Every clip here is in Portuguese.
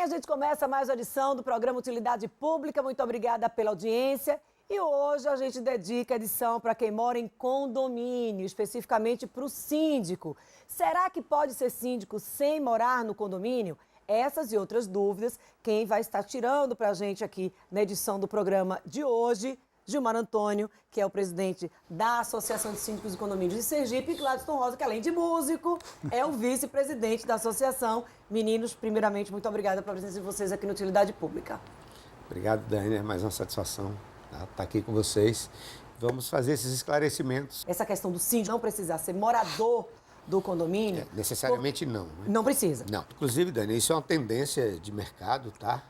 bem, a gente começa mais uma edição do programa Utilidade Pública. Muito obrigada pela audiência. E hoje a gente dedica a edição para quem mora em condomínio, especificamente para o síndico. Será que pode ser síndico sem morar no condomínio? Essas e outras dúvidas, quem vai estar tirando para a gente aqui na edição do programa de hoje, Gilmar Antônio, que é o presidente da Associação de Síndicos e Condomínios de Sergipe, e Gladson Rosa, que além de músico, é o vice-presidente da associação. Meninos, primeiramente, muito obrigada pela presença de vocês aqui no Utilidade Pública. Obrigado, Dani. É mais uma satisfação estar aqui com vocês. Vamos fazer esses esclarecimentos. Essa questão do síndico não precisar ser morador do condomínio... Necessariamente não. Né? Não precisa. Não. Inclusive, Dani, isso é uma tendência de mercado, tá?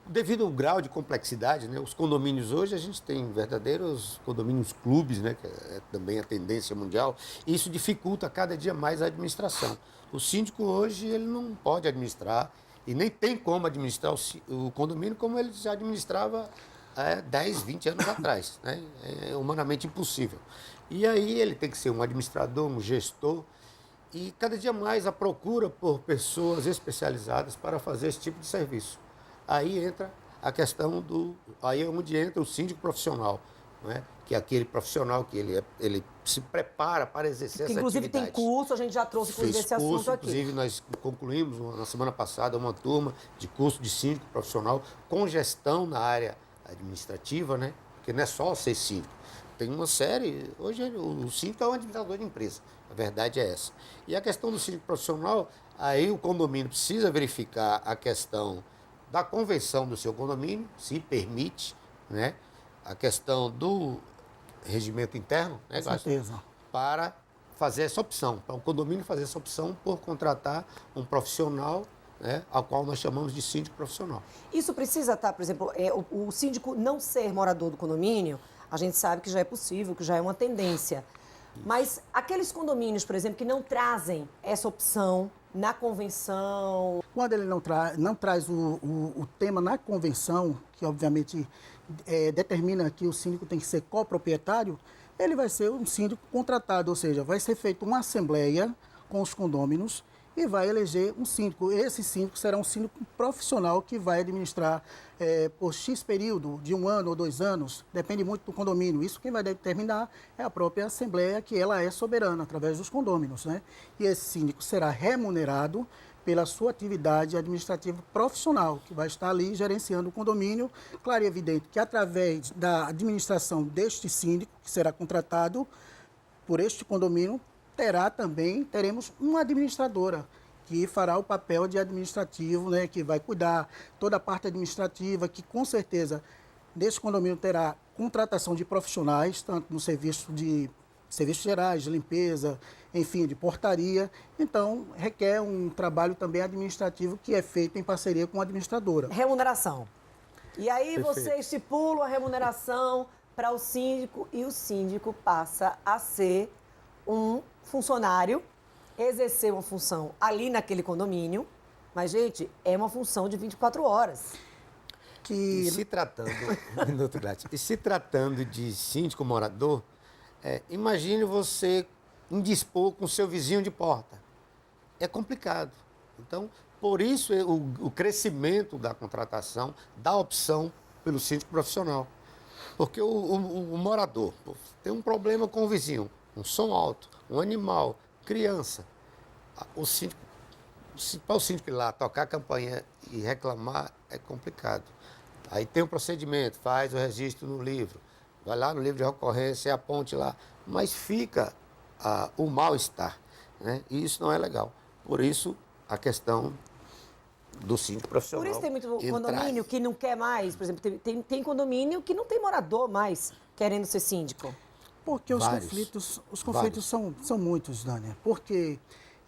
Devido ao grau de complexidade, né, os condomínios hoje, a gente tem verdadeiros condomínios clubes, né, que é também a tendência mundial, e isso dificulta cada dia mais a administração. O síndico hoje ele não pode administrar e nem tem como administrar o condomínio como ele já administrava 10, 20 anos atrás. Né? É humanamente impossível. E aí ele tem que ser um administrador, um gestor, e cada dia mais a procura por pessoas especializadas para fazer esse tipo de serviço. Aí entra a questão aí é onde entra o síndico profissional, né? Que é aquele profissional que ele se prepara para exercer essa atividade. Inclusive tem curso, a gente já trouxe esse assunto aqui. Inclusive nós concluímos na semana passada uma turma de curso de síndico profissional com gestão na área administrativa, né? Porque não é só ser síndico. Tem uma série, hoje o síndico é um administrador de empresa, a verdade é essa. E a questão do síndico profissional, aí o condomínio precisa verificar a questão da convenção do seu condomínio, se permite, né, a questão do regimento interno, né, Com certeza, para fazer essa opção, para o condomínio fazer essa opção por contratar um profissional, né, ao qual nós chamamos de síndico profissional. Isso precisa estar, por exemplo, o síndico não ser morador do condomínio, a gente sabe que já é possível, que já é uma tendência. Mas aqueles condomínios, por exemplo, que não trazem essa opção na convenção... Quando ele não traz o tema na convenção, que obviamente determina que o síndico tem que ser coproprietário, ele vai ser um síndico contratado, ou seja, vai ser feita uma assembleia com os condôminos e vai eleger um síndico. Esse síndico será um síndico profissional que vai administrar por X período, de 1 ano ou 2 anos, depende muito do condomínio. Isso quem vai determinar é a própria Assembleia, que ela é soberana, através dos condôminos, né? E esse síndico será remunerado pela sua atividade administrativa profissional, que vai estar ali gerenciando o condomínio. Claro e evidente que através da administração deste síndico, que será contratado por este condomínio, teremos uma administradora que fará o papel de administrativo, né, que vai cuidar toda a parte administrativa, que com certeza nesse condomínio terá contratação de profissionais, tanto no serviços gerais, de limpeza, enfim, de portaria. Então, requer um trabalho também administrativo que é feito em parceria com a administradora. Remuneração. E aí Perfeito. Você estipula a remuneração para o síndico e o síndico passa a ser um funcionário, exercer uma função ali naquele condomínio, mas, gente, é uma função de 24 horas. E se tratando, e se tratando de síndico morador, imagine você indispor com seu vizinho de porta. É complicado. Então, por isso o crescimento da contratação, da opção pelo síndico profissional. Porque o morador tem um problema com o vizinho, um som alto, um animal, criança. Para o síndico ir lá tocar a campainha e reclamar é complicado. Aí tem um procedimento, faz o registro no livro, vai lá no livro de ocorrência, aponte lá, mas fica o mal-estar, né? E isso não é legal. Por isso, a questão do síndico profissional. Por isso tem muito condomínio que não quer mais, por exemplo, tem condomínio que não tem morador mais querendo ser síndico. Porque os conflitos são muitos, Dânia. Porque,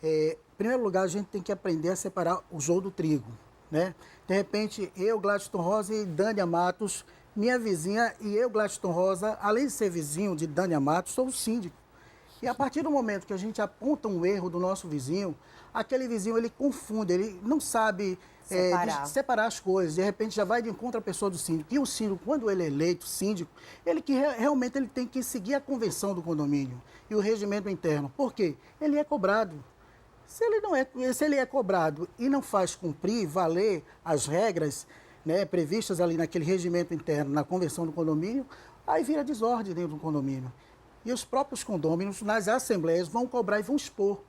em primeiro lugar, a gente tem que aprender a separar o joio do trigo, né? De repente, eu, Gladson Rosa e Dânia Matos, minha vizinha e eu, Gladson Rosa, além de ser vizinho de Dânia Matos, sou o síndico. E a partir do momento que a gente aponta um erro do nosso vizinho, aquele vizinho ele confunde, ele não sabe separar as coisas. De repente já vai de encontro à pessoa do síndico. E o síndico, quando ele é eleito síndico, realmente ele tem que seguir a convenção do condomínio e o regimento interno. Por quê? Ele é cobrado. Se ele é cobrado e não faz cumprir, valer as regras, né, previstas ali naquele regimento interno, na convenção do condomínio, aí vira desordem dentro do condomínio. E os próprios condôminos, nas assembleias, vão cobrar e vão expor.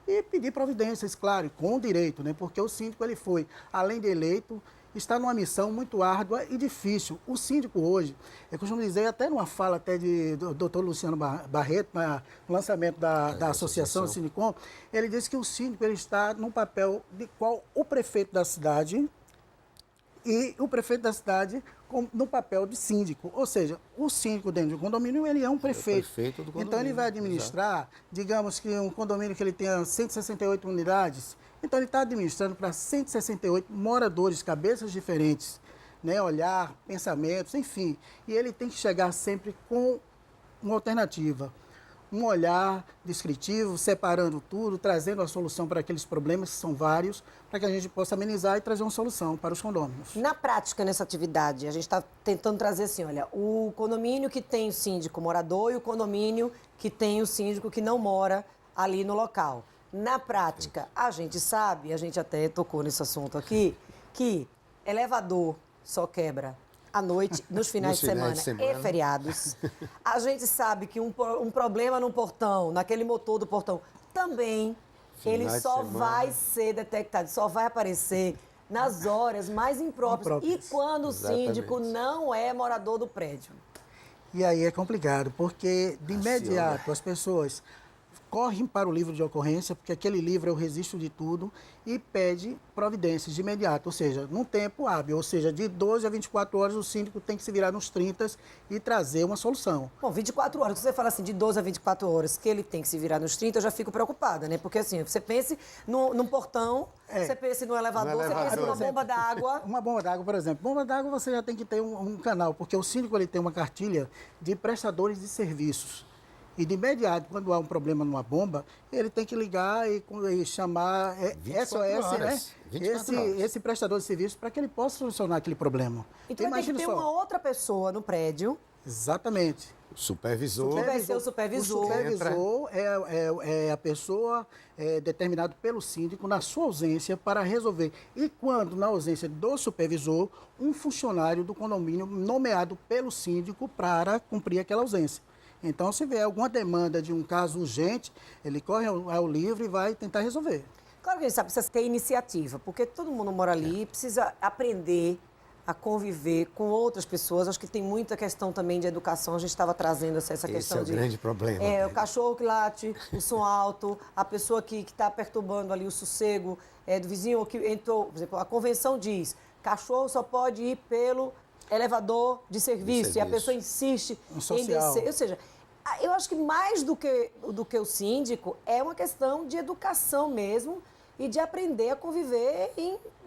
E pedir providências, claro, com direito, né? Porque o síndico, ele foi, além de eleito, está numa missão muito árdua e difícil. O síndico hoje, eu costumo dizer, até numa fala até do Dr. Luciano Barreto, no lançamento da Associação Sindicom, ele disse que o síndico ele está num papel de qual o prefeito da cidade e o prefeito da cidade no papel de síndico. Ou seja, o síndico dentro do condomínio, ele é um prefeito. Prefeito do condomínio. Então, ele vai administrar, digamos que um condomínio que ele tenha 168 unidades, então ele está administrando para 168 moradores, cabeças diferentes, né? Olhar, pensamentos, enfim. E ele tem que chegar sempre com uma alternativa. Um olhar descritivo, separando tudo, trazendo a solução para aqueles problemas, que são vários, para que a gente possa amenizar e trazer uma solução para os condôminos. Na prática, nessa atividade, a gente está tentando trazer assim, olha, o condomínio que tem o síndico morador e o condomínio que tem o síndico que não mora ali no local. Na prática, a gente sabe, a gente até tocou nesse assunto aqui, que elevador só quebra à noite, nos finais de semana e feriados. A gente sabe que um problema no portão, naquele motor do portão, também ele só vai ser detectado, só vai aparecer nas horas mais impróprias. E quando o síndico não é morador do prédio. E aí é complicado, porque de imediato as pessoas correm para o livro de ocorrência, porque aquele livro é o registro de tudo, e pede providências de imediato, ou seja, num tempo hábil, ou seja, de 12 a 24 horas o síndico tem que se virar nos 30 e trazer uma solução. Bom, 24 horas, se você fala assim, de 12 a 24 horas, que ele tem que se virar nos 30, eu já fico preocupada, né? Porque assim, você pense num portão, você pense no elevador, você pense numa bomba d'água. Uma bomba d'água, por exemplo. Bomba d'água você já tem que ter um canal, porque o síndico ele tem uma cartilha de prestadores de serviços. E de imediato, quando há um problema numa bomba, ele tem que ligar e chamar SOS, né? Esse prestador de serviço para que ele possa solucionar aquele problema. Então vai ter que ter uma outra pessoa no prédio. Exatamente. O supervisor. Quem vai ser o supervisor? O supervisor é a pessoa determinada pelo síndico na sua ausência para resolver. E quando, na ausência do supervisor, um funcionário do condomínio nomeado pelo síndico para cumprir aquela ausência. Então, se vier alguma demanda de um caso urgente, ele corre ao livro e vai tentar resolver. Claro que a gente sabe que precisa ter iniciativa, porque todo mundo mora ali e precisa aprender a conviver com outras pessoas. Acho que tem muita questão também de educação. A gente estava trazendo essa questão Esse é o de... grande problema. O cachorro que late, o som alto, a pessoa que está perturbando ali o sossego do vizinho, que entrou... Por exemplo, a convenção diz, cachorro só pode ir pelo elevador de serviço. E a pessoa insiste em descer. Ou seja, eu acho que mais do que o síndico é uma questão de educação mesmo e de aprender a conviver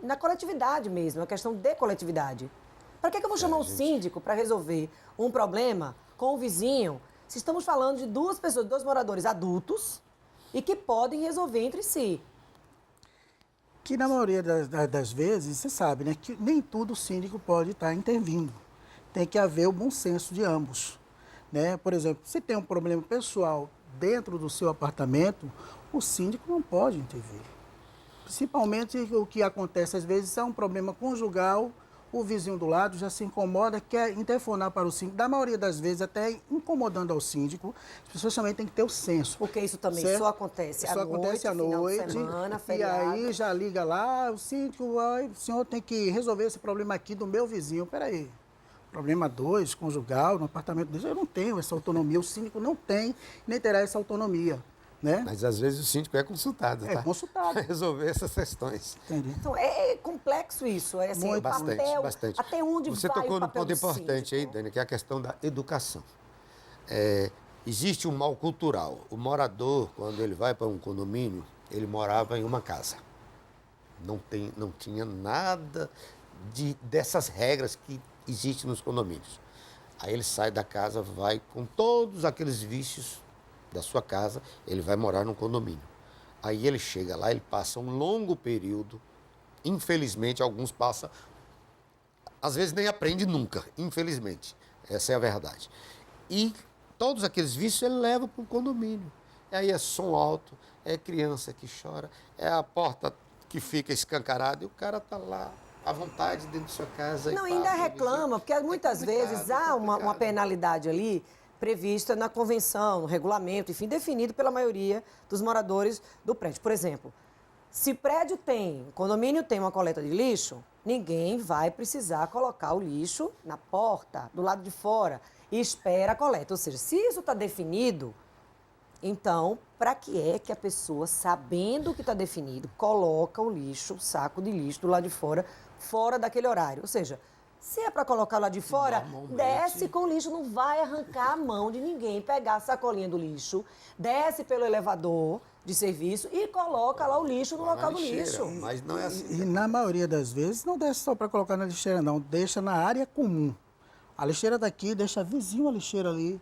na coletividade mesmo, é uma questão de coletividade. Para que eu vou chamar um síndico para resolver um problema com o vizinho se estamos falando de duas pessoas, dois moradores adultos e que podem resolver entre si? Que na maioria das vezes, você sabe, né, que nem tudo o síndico pode estar intervindo. Tem que haver o bom senso de ambos. Né? Por exemplo, se tem um problema pessoal dentro do seu apartamento, o síndico não pode intervir. Principalmente o que acontece às vezes é um problema conjugal, o vizinho do lado já se incomoda, quer interfonar para o síndico. Da maioria das vezes, até incomodando ao síndico, as pessoas também têm que ter o senso. Porque isso também só acontece à noite, semana, feriado. E aí já liga lá, o síndico, o senhor tem que resolver esse problema aqui do meu vizinho. Peraí. Problema 2, conjugal, no apartamento dele, eu não tenho essa autonomia, o síndico não tem, nem terá essa autonomia. Né? Mas às vezes o síndico é consultado, tá? É consultado. Para resolver essas questões. Entendi. Então, é complexo isso. É assim, Bastante. Até onde Você vai tocou o num papel ponto importante aí, Dani, que é a questão da educação. Existe um mal cultural. O morador, quando ele vai para um condomínio, ele morava em uma casa. Não tinha nada dessas regras que existem nos condomínios. Aí ele sai da casa, vai com todos aqueles vícios da sua casa, ele vai morar num condomínio. Aí ele chega lá, ele passa um longo período, infelizmente alguns passam, às vezes nem aprende nunca, infelizmente, essa é a verdade. E todos aqueles vícios ele leva para o condomínio. Aí é som alto, é criança que chora, é a porta que fica escancarada e o cara está lá à vontade dentro de sua casa. Não, e ainda passa, reclama, porque muitas vezes há uma penalidade ali prevista na convenção, no regulamento, enfim, definido pela maioria dos moradores do prédio. Por exemplo, se prédio tem, condomínio tem uma coleta de lixo, ninguém vai precisar colocar o lixo na porta, do lado de fora, e espera a coleta. Ou seja, se isso está definido, então, para que é que a pessoa, sabendo que está definido, coloca o lixo, o saco de lixo do lado de fora, fora daquele horário? Ou seja, se é para colocar lá de fora, desce com o lixo, não vai arrancar a mão de ninguém, pegar a sacolinha do lixo, desce pelo elevador de serviço e coloca lá o lixo no local do lixo. Mas não é assim. E na maioria das vezes não desce só para colocar na lixeira, não. Deixa na área comum. A lixeira daqui, deixa vizinho a lixeira ali.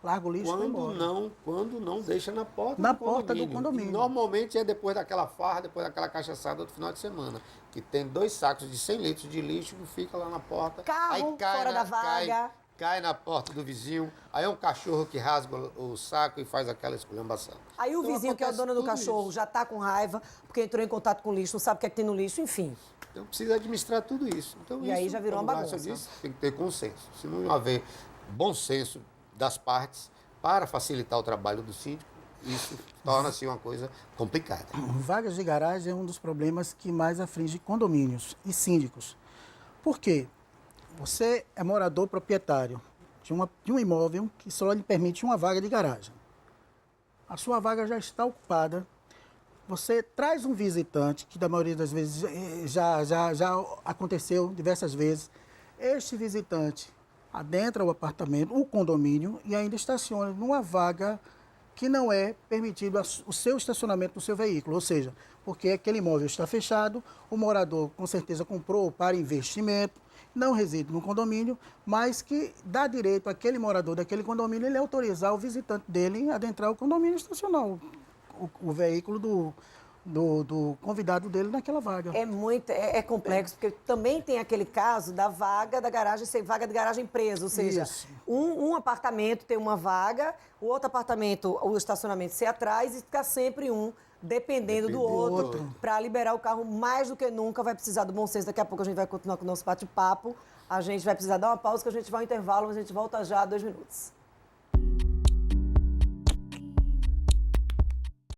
Larga o lixo e vai embora. Quando não deixa na porta Na do porta condomínio. do condomínio. E normalmente é depois daquela farra, depois daquela cachaçada do final de semana. Que tem 2 sacos de 100 litros de lixo que fica lá na porta. Carro aí cai fora da vaga. Cai na porta do vizinho. Aí é um cachorro que rasga o saco e faz aquela esculhambação. Aí o Então, vizinho, que é o dono do acontece tudo cachorro, isso. já está com raiva, porque entrou em contato com o lixo, não sabe o que é que tem no lixo, enfim. Então precisa administrar tudo isso. Então, E aí já virou como uma o Márcio bagunça. disse, tem que ter consenso. Se não haver bom senso das partes para facilitar o trabalho do síndico, isso torna-se uma coisa complicada. Vagas de garagem é um dos problemas que mais aflige condomínios e síndicos. Por quê? Você é morador proprietário de um imóvel que só lhe permite uma vaga de garagem. A sua vaga já está ocupada. Você traz um visitante, que da maioria das vezes já aconteceu diversas vezes. Este visitante adentra o apartamento, o condomínio, e ainda estaciona numa vaga que não é permitido o seu estacionamento do seu veículo. Ou seja, porque aquele imóvel está fechado, o morador com certeza comprou para investimento, não reside no condomínio, mas que dá direito àquele morador daquele condomínio ele autorizar o visitante dele a adentrar o condomínio e estacionar o veículo do convidado dele naquela vaga. É complexo, porque também tem aquele caso da vaga da garagem ser vaga de garagem presa, ou seja, um apartamento tem uma vaga, o outro apartamento, o estacionamento ser atrás e ficar sempre dependendo do outro. Para liberar o carro, mais do que nunca vai precisar do bom senso. Daqui a pouco a gente vai continuar com o nosso bate-papo. A gente vai precisar dar uma pausa, que a gente vai ao intervalo, mas a gente volta já 2 minutos.